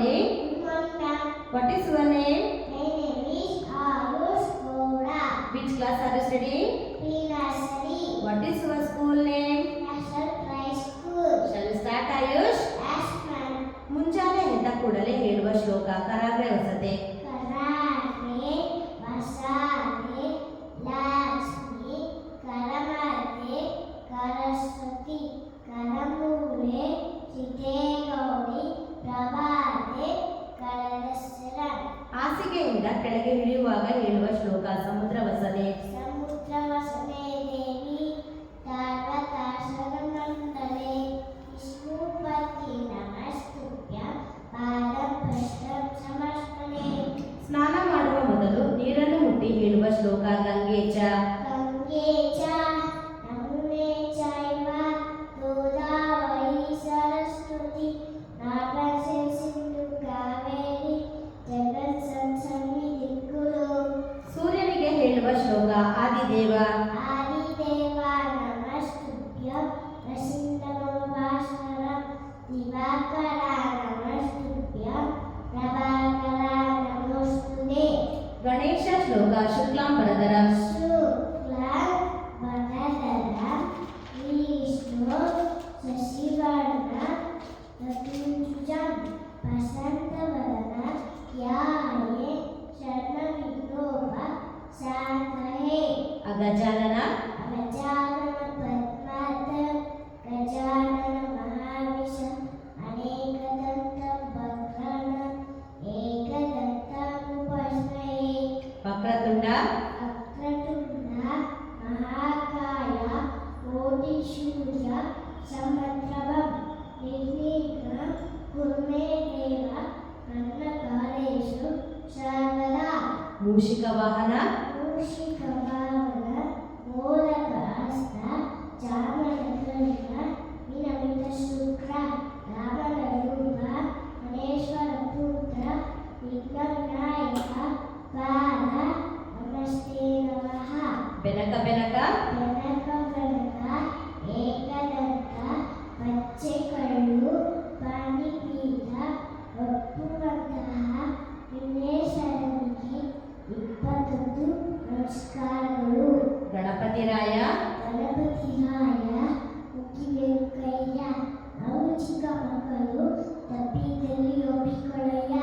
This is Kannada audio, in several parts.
morning. Good morning, ma'am. What is your name? My name is Arush Gowda. Which class are you studying? Pre-nursery. What is your school name? National Primary School. Shall we start, Ayush? Yes, ma'am. ಮುಂಜಾನೆ ಎದ್ದ ಕೂಡಲೇ ಹೇಳುವ ಶ್ಲೋಕ ಕರಾಗ್ರೆ ವಸತೆ. Karage, Vasade, Lakshmi, Karamate, Karaswati, Karamule, Site Gauri, Prabhate, Karadasara. ಹಾಸಿಗೆಯಿಂದ ಕೆಳಗೆ ಇಳಿಯುವಾಗ ಹೇಳುವ ಶ್ಲೋಕ ಸಮುದ್ರ ವಸನೆ. ಸಮುದ್ರವಸನೆ ದೇವಿ ತಾರ್ವತಾಸನಮಂಡಲೆ ವಿಷ್ಣುಪತಿ ನಮಸ್ತುಭ್ಯ ಪಾದಂ ಪೃಷ್ಠಂ ಸಮರ್ಪಣೆ. ಸ್ನಾನ ಮಾಡುವ ಮೊದಲು ನೀರನ್ನು ಮುಟ್ಟಿ ಹೇಳುವ ಶ್ಲೋಕ ಗಂಗೆ ಚ. ಗಂಗೆ ಚ ಯಮುನೆ ಚೈವ ಗೋದಾವರಿ ಸರಸ್ವತಿ ನಾರಾಯಣಿ ಸಿಂಧು ಕಾವೇರಿ ಜಗತ್ಸನ್ನಿಧಿ ಕುರು. ಸೂರ್ಯನಿಗೆ ಹೇಳುವ ಶ್ಲೋಕ ಆದಿದೇವ. ಆದಿದೇವ ನಮಸ್ತುಭ್ಯಂ ಪ್ರಸನ್ನಮೋ ಭಾಸ್ಕರಂ ದಿವಾಕರ ನಮಸ್ತುಭ್ಯಂ ಪ್ರಭಾಕರ ನಮೋಸ್ತುತೆ. ಗಣೇಶ ಶ್ಲೋಕ ಶುಕ್ಲಾಂಬರಧರಂ. ಶುಕ್ಲಂ ವರದರಂ ವಿಷ್ಣು ಶಶಿವರ್ಣಂ ಚತುರ್ಭುಜಂ ಪ್ರಸನ್ನವದನಂ ಧ್ಯಾಯೇ ಶರ್ಮವಿಘ್ನೋಪ ಶಾಂತಯೇ. ಅಗಜಾನನ. ಅಗಜಾನನ ಪದ್ಮಾರ್ಧಂ ಗಜಾನನ ಮಹಾವಿಷಂ ಅನೇಕದಂತಂ ವಕ್ರನಂ ಏಕದಂತಂ ಉಪಸ್ಮಯೇ. ವಕ್ರತುಂಡ. ವಕ್ರತುಂಡ ಮಹಾಕಾಯ ಕೋಟಿ ಸೂರ್ಯ ಸಮಪ್ರಭಂ ನಿರ್ವಿಘ್ನಂ ಕುರು ಮೇ ದೇವ ಸರ್ವಕಾರ್ಯೇಷು ಸರ್ವದಾ. ಮೂಷಿಕ ವಾಹನ. ಮೂಷಿಕವಾಹನ ಮೋದಕ ಹಸ್ತ ಚಾಮರಕರ್ಣ ವಿನಮಿತ ಶುಕ್ರ ರಾಮನ ರೂಪ ಮನೇಶ್ವರ ಪುತ್ರ ವಿಘ್ನ ವಿನಾಯಕ ಪಾದ ನಮಸ್ತೆ ನಮಃ. ಬೆನಕ ಬೆನಕ. ಬೆನಕ ಬೆನಕ ಏಕದಂತ ಪಚ್ಚೆ ಕಳ್ಳು ಪಾಣಿಪೀಠ ಒಪ್ಪುವಂತಹ ವಿಘ್ನೇಶ್ವರನಿಗೆ 21 ನಮಸ್ಕಾರಗಳು. ಗಣಪತಿ ರಾಯ. ಗಣಪತಿ ರಾಯ ಮುಗಿಬೇರು ಕೈಯ ನಾವು ಚಿಕ್ಕ ಮಕ್ಕಳು ತಪ್ಪಿದಲ್ಲಿ ಒಪ್ಪಿಕೊಳ್ಳಯ್ಯ.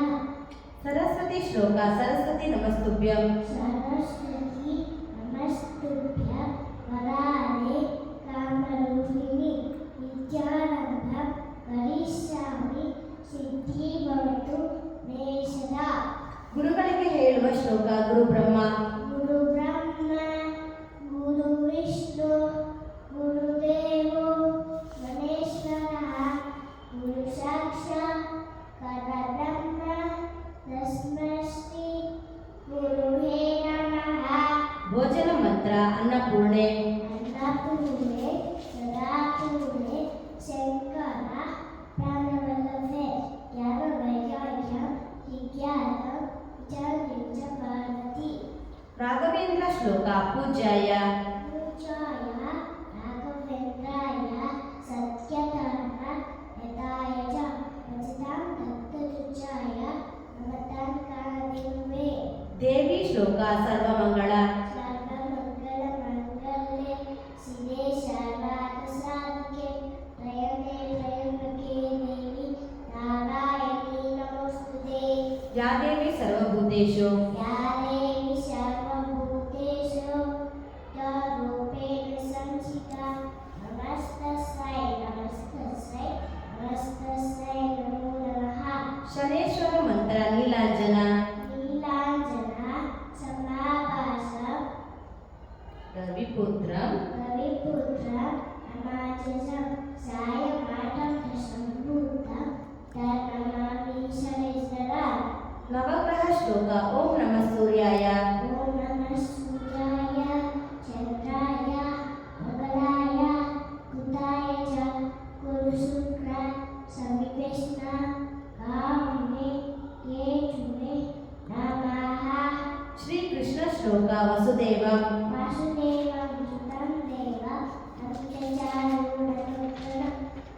ಸರಸ್ವತಿ ಶ್ಲೋಕ ಸರಸ್ವತಿ ನಮಸ್ತುಭ್ಯಂ. ಸರಸ್ವತಿ ನಮಸ್ತುಭ್ಯ ವರಾದೆ ಕಾಮರೂಪಿಣಿ ವಿದ್ಯಾರಂಭಂ ಕರಿಷ್ಯಾಮಿ ಸಿದ್ಧಿ ಭವತು ಮೇ ಸದಾ. ಗುರುಗಳಿಗೆ ಹೇಳುವ ಶ್ಲೋಕ ಗುರು ಬ್ರಹ್ಮ. ಗುರು ಬ್ರಹ್ಮ ಗುರು ವಿಷ್ಣು ಗುರುದೇವೋ ಮಹೇಶ್ವರಃ ಗುರು ಸಾಕ್ಷಾತ್ ಪರಬ್ರಹ್ಮ ತಸ್ಮೈ ಶ್ರೀ ಗುರುವೇ ನಮಃ. ಭೋಜನ ಮಂತ್ರ ಅನ್ನಪೂರ್ಣೆ. ಅನ್ನಪೂರ್ಣೆ ಸದಾಪೂರ್ಣೆ ಶಂಕರ ಪ್ರಾಣವಲ್ಲಭೆ ಜ್ಞಾನ ವೈರಾಗ್ಯ ವಿಜ್ಞಾನ ವಿಚಾರ ಪಾರ್ವತಿ. ರಾಘವೇಂದ್ರ ಶ್ಲೋಕ ಪೂಜ್ಯಾಯ. ಪೂಜ್ಯಾಯ ರಾಘವೇಂದ್ರಾಯ ಸತ್ಯಧರ್ಮ ಯಥಾಯ ಚ ಭಜತಾಂ ದತ್ತದುಚ್ಚಾಯ ನಮತಾಂ ಕಾಲದೇವೇ. ದೇವಿ ಶ್ಲೋಕ ಸರ್ವಮಂಗಳ. ಸರ್ವಮಂಗಳ ಮಂಗಲ್ಯೆ ಶಿವೆ ಸರ್ವಾರ್ಥ ಸಾಧಿಕೆ ತ್ರಯಂಬಕೆ ತ್ರಯಂಬಕೆ ದೇವಿ ನಾರಾಯಣಿ ನಮೋಸ್ತುತೆ. ಯಾ ದೇವಿ ಸರ್ವಭೂತೇಷು. ಯಾ ದೇವಿ ಸರ್ವಭೂತೇಷು ರೂಪೇಣ ಸಂಚಿತಾ ನಮಸ್ತಸ್ಸೈ ನಮಸ್ತಸ್ಸೈ ನಮಸ್ತಸ್ಸೈ ನಮೋ ನಮಃ. ಶನೇಶ್ವರ ಮಂತ್ರ ನೀಲಾಂಜನ. ನೀಲಾಂಜನ ಸಮಾಭಾಸ ರವಿಪುತ್ರಂ. ರವಿಪುತ್ರ ಅಮಾಜಸಂ ಸಾಯಮಾಟಂ ಸಂಭೂತಂ ತನ್ನಮಾಮಿ ಶನೇಶ್ವರ. ನವಗ್ರಹ ಶ್ಲೋಕ ಓಂ ನಮಃ ಸೂರ್ಯಾಯ. ಓಂ ನಮಃ ಸೂರ್ಯಾಯ ಚಂದ್ರಾಯ ಮಂಗಲಾಯ ಕುತಾಯ ಚ ಕುರು ಶುಕ್ರ ಸವಿಕೃಷ್ಣ ಕಾಮನೆ ಕೇತುವೆ ನಮಃ. ಶ್ರೀ ಕೃಷ್ಣ ಶ್ಲೋಕ ವಸುದೇವಂ. ವಾಸುದೇವಂ ಸುತಂ ದೇವ ಅತ್ಯಚಾರೂಢ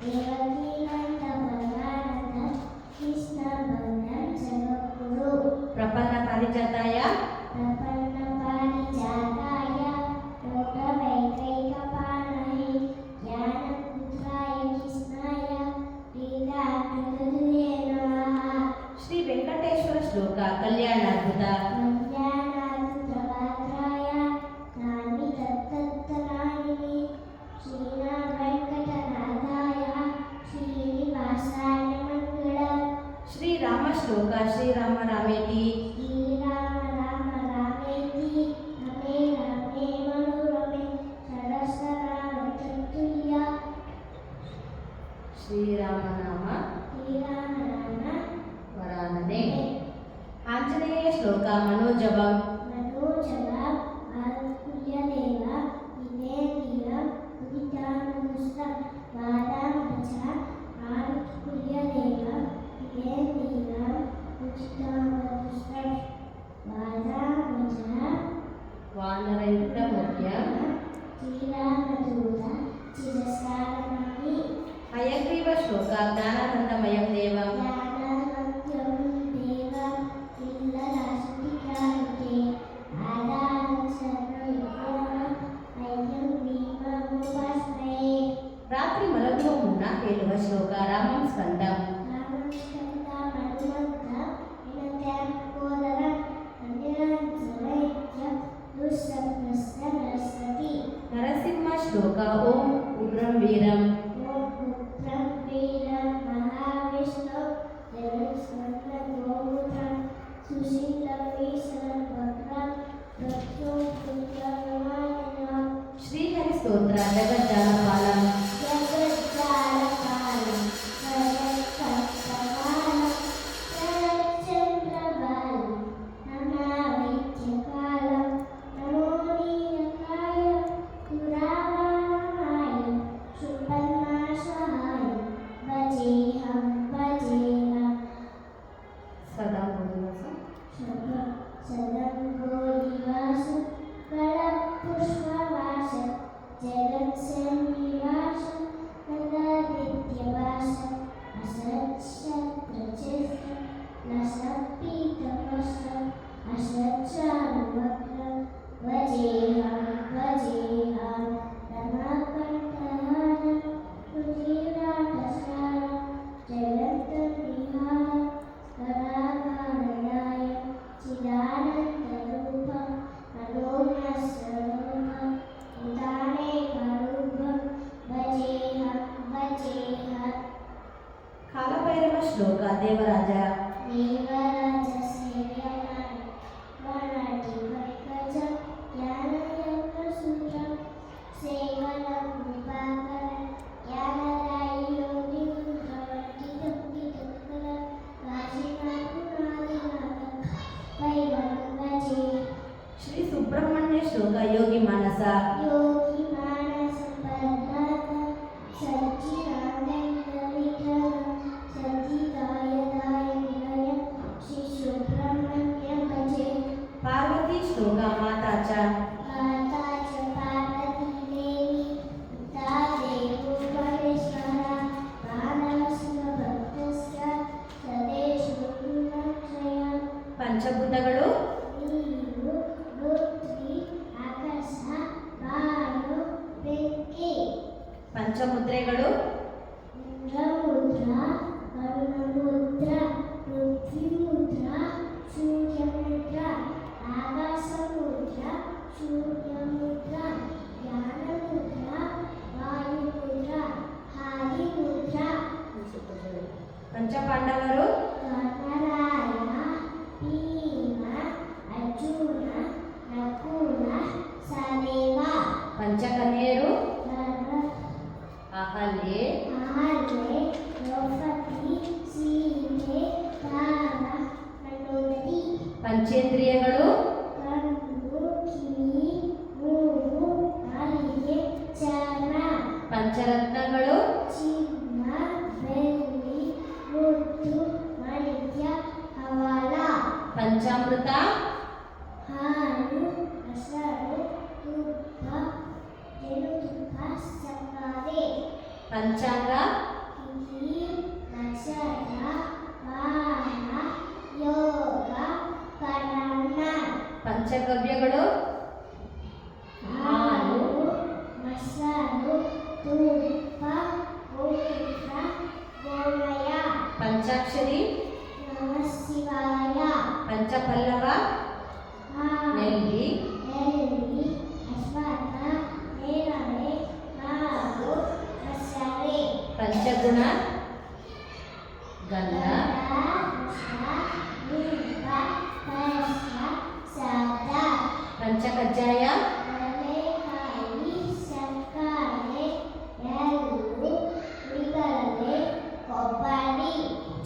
ದೇವಕೀ ನಂದ ಪರಮಾನಂದ ಕೃಷ್ಣ ಬಂದ ಕಲ್ಯಾಣಾದ್ಭುತ ಕಲ್ಯಾಣಾದ್ಭುತಗಾತ್ರಾಯ ನಾನಿ ತತ್ತತ್ತನಾಯಿನಿ ಶ್ರೀರಾಮವೆಂಕಟನಾಥಾಯ ಶ್ರೀನಿವಾಸಾಯ ಮಂಗಳಂ ಶ್ರೀರಾಮ ಶ್ಲೋಕ ಶ್ರೀರಾಮ ರಾಮೇತಿ ಶ್ರೀರಾಮ ರಾಮ ರಾಮೇತಿ ರಮೇ ರಾಮೇ ಮನೋರಮೆ ಸರಸರಾಮ ತತ್ತುಲ್ಯ ಶ್ರೀರಾಮನಾಮ ಶ್ರೀರಾಮ ರಾಮ ವರಾನನೆ ಆಂಜನೇಯ ಶ್ಲೋಕ ಮನೋಜವಂ मनोजव आकुल्यदेव विवेकीयं उदितानुष्टं वादामच आकुल्यदेव विवेकीयं उदितानुष्टं वादामच ವಾನರಯುಕ್ತ ಮುಖ್ಯ श्रीरामदूत चिरस्कारणि ಹಯಗ್ರೀವ ಶ್ಲೋಕ ಜ್ಞಾನಾನಂದಮಯಂ ದೇವಂ ज्ञानमत्यं देवं इन्द्रराष्ट्रिकान्ते आदानसर्वयोगम् अयं भीममुपास्महे ರಾತ್ರಿ ಮಲಗುವ ಮುನ್ನ ಹೇಳುವ ಶ್ಲೋಕ ರಾಮಂ ಸ್ಕಂದಂ रामस्कन्दामनुमन्त्रं विनद्यं कोदरं अन्यनाञ्चलैत्यं दुःस्वप्नस्य नरस्वती ನರಸಿಂಹ ಶ್ಲೋಕ ಓಂ ಉಗ್ರಂ ವೀರಂ ॐ पुत्रं वीरं महाविष्णुं जगत्स्कन्दं गोमूत्रं सुशीलं ईशनं भद्रं रक्षों पुत्रविमानिनं ಶ್ರೀಹರಿ ಸ್ತೋತ್ರ ಜಗಜ್ಜಾಲಪಾಲಂ जगज्जालपालं जगत्कर्तपालं जगच्चन्द्रबालं नमावैद्यकालं नमो नीलकाय पुरावाणाय सुपन्नासहाय भजेऽहं ಸದಾ ಗೋವಿಂದ सदङ्गोनिवास कलपुष्पवास जगत्सन्निवास नदादित्यवास असत्शत्रचेष्ट नसत्पीतवस्त्र असच्चारुवक्त्रं भजेऽहं रमाकण्ठहारं रुचिराटसारं जगत्तनिहारं करागारदाय चिदानन्दरूपं मनोमस्वरूपं उदानेकरूपं भजेऽहं ಕಾಲಭೈರವ ಶ್ಲೋಕ ದೇವರಾಜ देवराजसेव्यमानं वरटिपङ्कजं ज्ञानयज्ञसूत्रं सेवनं कृपाकरं ज्ञानदायियोगिं प्रवर्तितं काशीनाथुनादिनाथं वैभवं भजे ಶ್ರೀ ಸುಬ್ರಹ್ಮಣ್ಯ ಶ್ಲೋಕ ಯೋಗಿ ಮಾನಸ योगिमानसं पद्मनाभं सच्चिदानन्दविग्रहं सच्चिदायदाय विनयं श्रीसुब्रह्मण्यं भजे ಪಾರ್ವತಿ ಶ್ಲೋಕ ಮಾತಾಚ माता च पार्वती देवी पिता देवो महेश्वरः मानवस्य सदेशो गुणक्षयः ಪಂಚಭೂತಗಳು ನೀರು ಪೃಥ್ವಿ ಆಕಾಶ ವಾಯು ಬೆಂಕಿ ಪಂಚಮುದ್ರೆಗಳು ಇಂದ್ರಮುದ್ರ ವರುಣಮುದ್ರ ಪೃಥ್ವಿಮುದ್ರ ಸೂರ್ಯಮುದ್ರ ಆಕಾಶಮುದ್ರ ಸೂರ್ಯಮುದ್ರ ಜ್ಞಾನಮುದ್ರ ವಾಯುಮುದ್ರ ಹಾಲಿಮುದ್ರ ಪಂಚಪಾಂಡವರು ಧರ್ಮರಾಯ ಭೀಮ ಅರ್ಜುನ ನಕುಲ ಸಹದೇವ ಪಂಚಕನ್ಯೆಯರು ಧರ್ಮ ಅಹಲ್ಯೆ ಆರ್ಲೆ ದ್ರೌಪದಿ ಸೀತೆ ತಾರ ಮಂಡೋದರಿ ಪಂಚೇಂದ್ರಿಯಗಳು ಕಣ್ಣು ಕಿವಿ ಮೂಗು ನಾಲಿಗೆ ಚರ್ಮ ಪಂಚರತ್ನಗಳು ಚಿನ್ನ ಬೆಳ್ಳಿ ಮುತ್ತು ಮಾಣಿಕ್ಯ ಹವಳ ಪಂಚಾಮೃತ ಹಾಲು ಮೊಸರು ತುಪ್ಪ ಜೇನುತುಪ್ಪ ಸಕ್ಕರೆ ಪಂಚಾಂಗ ತಿಥಿ ನಕ್ಷತ್ರ ವಾರ ಯೋಗ ಕರಣ ಪಂಚಗವ್ಯಗಳು ಹಾಲು ಮೊಸರು ತುಪ್ಪ ಗೋಮೂತ್ರ ಗೋಮಯ ಪಂಚಾಕ್ಷರಿ ನಮಃ ಶಿವಾಯ ಪಂಚಪಲ್ಲವ ನೆಲ್ಲಿ ನೆಲ್ಲಿ ಅಶ್ವತ್ಥ ನೇರಳೆ ಮಾವು ಮಸಾಲೆ ಪಂಚಗುಣ ಗಂಧ ಪಂಚಕಜ್ಜಾಯ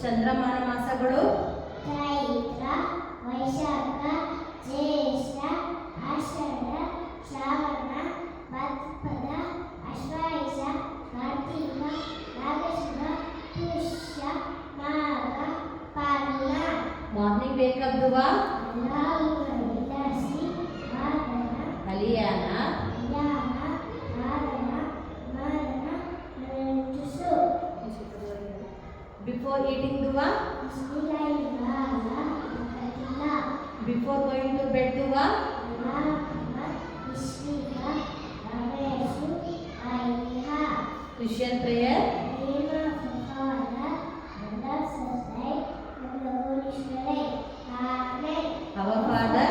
ಚಂದ್ರಮಾನ ಮಾಸಗಳು ಚೈತ್ರ ವೈಶಾಖ ಜ್ಯೇಷ್ಠ ಆಷಾಢ ಶ್ರಾವಣ ಭಾದ್ರಪದ ಆಶ್ವಯುಜ ಕಾರ್ತೀಕ ಮಾರ್ಗಶಿರ ಪುಷ್ಯ ಮಾಘ ಫಾಲ್ಗುಣ ಮಾರ್ನಿಂಗ್ ವೇಕಪ್ ದುವಾ ವಿಲಾಸಿ ವಾದನ ಹಲಿಯಾನ ಯಾನ ವಾದನ ಮಾದನ ತುಸು ಬಿಫೋರ್ ಈಟಿಂಗ್ ದುವಾ ಬಿಫೋರ್ ಗೋಯಿಂಗ್ ಟು ಬೆಡ್ ದುವಾ Christian prayer Our Father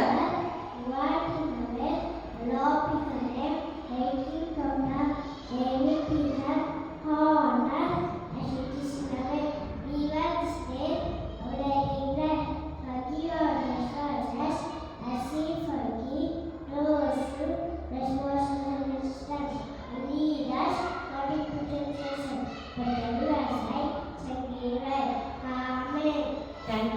Thank